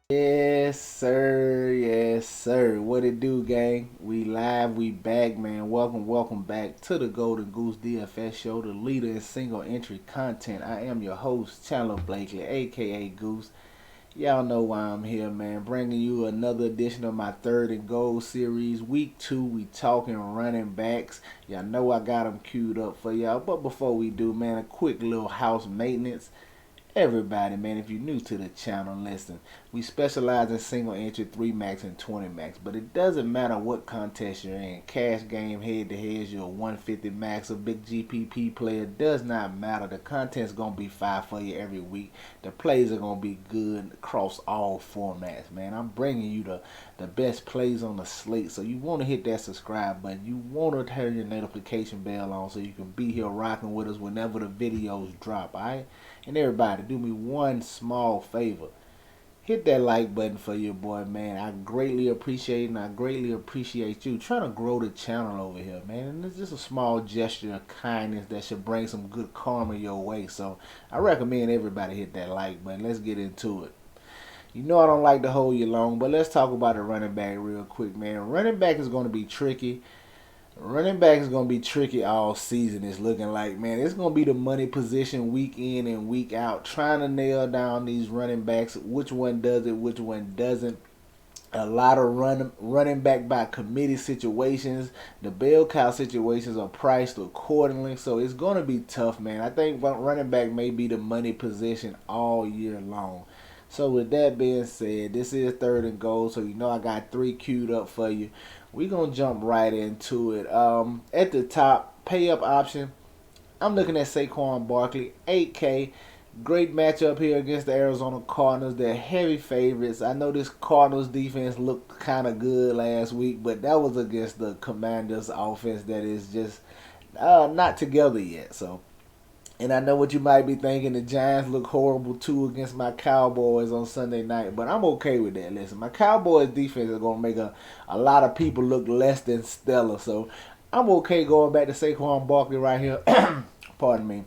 Yes, sir. Yes, sir. What it do, gang? We live. We back, man. Welcome back to the Golden Goose DFS show, the leader in single entry content. I am your host, Chandler Blakely, aka Goose. Y'all know why I'm here, man. Bringing you another edition of my third and goal series. Week 2, we talking running backs. Y'all know I got them queued up for y'all. But before we do, man, a quick little house maintenance. Everybody, man, if you're new to the channel, listen. We specialize in single entry, 3 max, and 20 max. But it doesn't matter what contest you're in. Cash game, head to head, you're a 150 max, a big GPP player. Does not matter. The content's going to be fire for you every week. The plays are going to be good across all formats, man. I'm bringing you the best plays on the slate. So you want to hit that subscribe button. You want to turn your notification bell on so you can be here rocking with us whenever the videos drop, alright? And everybody, do me one small favor. Hit that like button for your boy, man. I greatly appreciate it, and I greatly appreciate you trying to grow the channel over here, man. And it's just a small gesture of kindness that should bring some good karma your way. So I recommend everybody hit that like button. Let's get into it. You know I don't like to hold you long, but let's talk about the running back real quick, man. Running back is going to be tricky. Running back is going to be tricky all season. It's looking like, man. It's going to be the money position week in and week out. Trying to nail down these running backs. Which one does it, which one doesn't. A lot of running back by committee situations. The bell cow situations are priced accordingly. So it's going to be tough, man. I think running back may be the money position all year long. So with that being said, this is third and goal. So you know I got 3 queued up for you. We're going to jump right into it. At the top, pay up option. I'm looking at Saquon Barkley, 8K. Great matchup here against the Arizona Cardinals. They're heavy favorites. I know this Cardinals defense looked kind of good last week, but that was against the Commanders offense that is just not together yet. So, and I know what you might be thinking. The Giants look horrible too against my Cowboys on Sunday night. But I'm okay with that. Listen, my Cowboys defense is going to make a lot of people look less than stellar. So I'm okay going back to Saquon Barkley right here. Pardon me.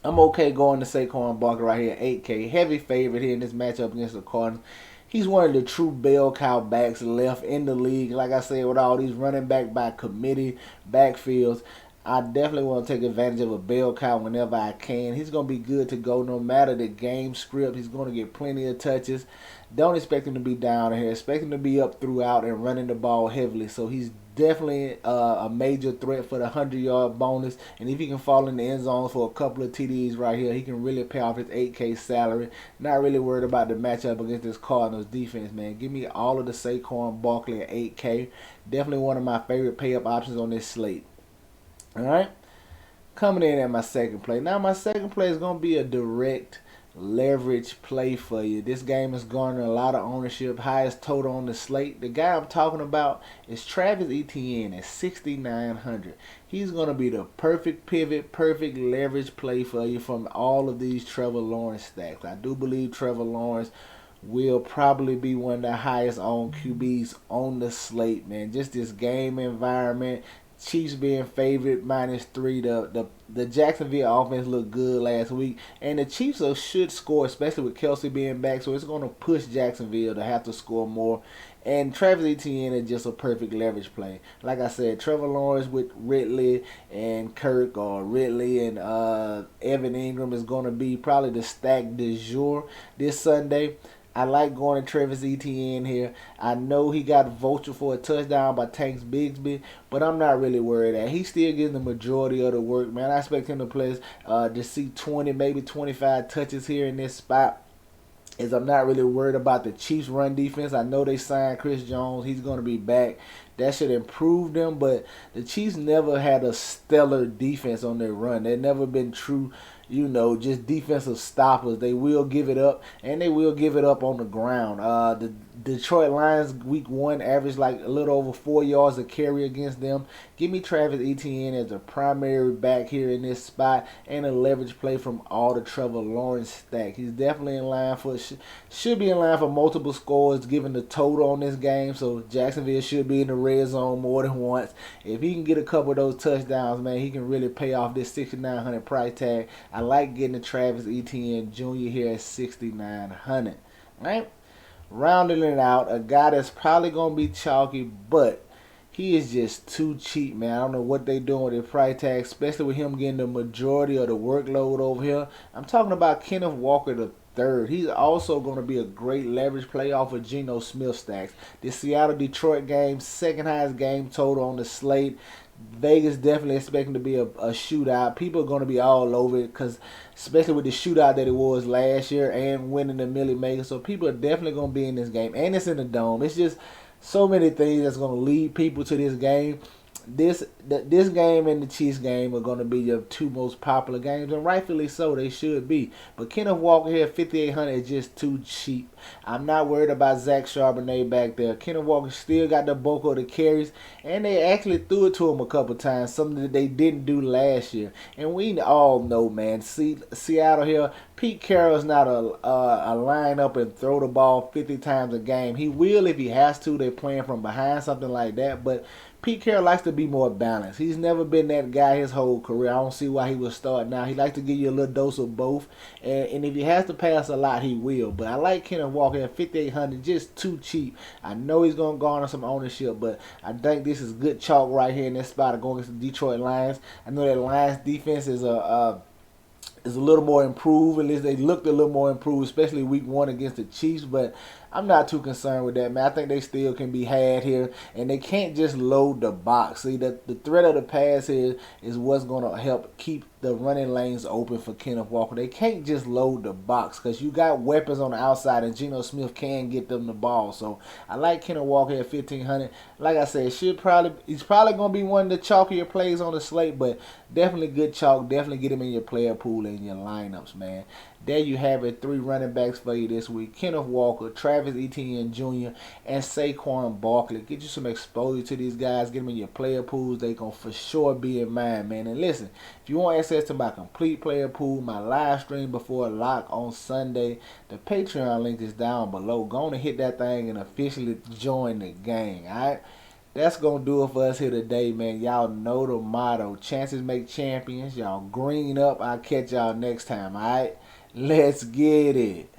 I'm okay going to Saquon Barkley right here, 8K. Heavy favorite here in this matchup against the Cardinals. He's one of the true bell cow backs left in the league. Like I said, with all these running back by committee backfields, I definitely want to take advantage of a bell cow whenever I can. He's going to be good to go no matter the game script. He's going to get plenty of touches. Don't expect him to be down here. Expect him to be up throughout and running the ball heavily. So he's definitely a major threat for the 100-yard bonus. And if he can fall in the end zone for a couple of TDs right here, he can really pay off his 8K salary. Not really worried about the matchup against this Cardinals defense, man. Give me all of the Saquon Barkley at 8K. Definitely one of my favorite pay-up options on this slate. Alright, coming in at my second play. Now my second play is going to be a direct leverage play for you. This game is garnering a lot of ownership. Highest total on the slate. The guy I'm talking about is Travis Etienne at 6,900. He's going to be the perfect pivot, perfect leverage play for you from all of these Trevor Lawrence stacks. I do believe Trevor Lawrence will probably be one of the highest owned QBs on the slate, man. Just this game environment. Chiefs being favored -3. The Jacksonville offense looked good last week, and the Chiefs should score, especially with Kelsey being back. So it's going to push Jacksonville to have to score more. And Travis Etienne is just a perfect leverage play. Like I said, Trevor Lawrence with Ridley and Kirk, or Ridley and Evan Ingram is going to be probably the stack du jour this Sunday. I like going to Travis Etienne here. I know he got vultured for a touchdown by Tanks Bigsby, but I'm not really worried that he still getting the majority of the work, man. I expect him to play to see 20, maybe 25 touches here in this spot. Is I'm not really worried about the Chiefs' run defense. I know they signed Chris Jones. He's going to be back. That should improve them, but the Chiefs never had a stellar defense on their run. They've never been true, just defensive stoppers. They will give it up, and they will give it up on the ground. The Detroit Lions week 1 averaged like a little over 4 yards a carry against them. Give me Travis Etienne as a primary back here in this spot, and a leverage play from all the Trevor Lawrence stack. He's definitely in line for, should be in line for multiple scores given the total on this game. So Jacksonville should be in the red zone more than once. If he can get a couple of those touchdowns, man, he can really pay off this 6,900 price tag. I like getting the Travis Etienne Jr. here at 6,900. Right? Rounding it out, a guy that's probably going to be chalky, but he is just too cheap, man. I don't know what they doing with their price tag, especially with him getting the majority of the workload over here. I'm talking about Kenneth Walker the third. He's also going to be a great leverage play off of Geno Smith stacks. The Seattle-Detroit game, second highest game total on the slate. Vegas definitely expecting to be a shootout. People are going to be all over it because, especially with the shootout that it was last year and winning the Millie Maker. So people are definitely going to be in this game. And it's in the Dome. It's just so many things that's going to lead people to this game. This game and the Chiefs game are going to be your two most popular games, and rightfully so, they should be. But Kenneth Walker here, 5,800 is just too cheap. I'm not worried about Zach Charbonnet back there. Kenneth Walker still got the bulk of the carries, and they actually threw it to him a couple times, something that they didn't do last year. And we all know, man, Seattle here, Pete Carroll's not a line up and throw the ball 50 times a game. He will if he has to. They're playing from behind, something like that, but Pete Carroll likes to be more balanced. He's never been that guy his whole career. I don't see why he would start now. He likes to give you a little dose of both. And if he has to pass a lot, he will. But I like Kenneth Walker at 5,800, just too cheap. I know he's going to garner some ownership, but I think this is good chalk right here in this spot of going against the Detroit Lions. I know that Lions defense is a little more improved. At least they looked a little more improved, especially week one against the Chiefs. But I'm not too concerned with that, man. I think they still can be had here, and they can't just load the box. See, the threat of the pass here is what's going to help keep the running lanes open for Kenneth Walker. They can't just load the box because you got weapons on the outside, and Geno Smith can get them the ball. So I like Kenneth Walker at 1,500. Like I said, he's probably going to be one of the chalkier plays on the slate, but definitely good chalk. Definitely get him in your player pool and your lineups, man. There you have it, 3 running backs for you this week. Kenneth Walker, Travis Etienne Jr., and Saquon Barkley. Get you some exposure to these guys. Get them in your player pools. They going to for sure be in mind, man. And listen, if you want access to my complete player pool, my live stream before lock on Sunday, the Patreon link is down below. Go on and hit that thing and officially join the gang, all right? That's going to do it for us here today, man. Y'all know the motto. Chances make champions. Y'all green up. I'll catch y'all next time, all right? Let's get it.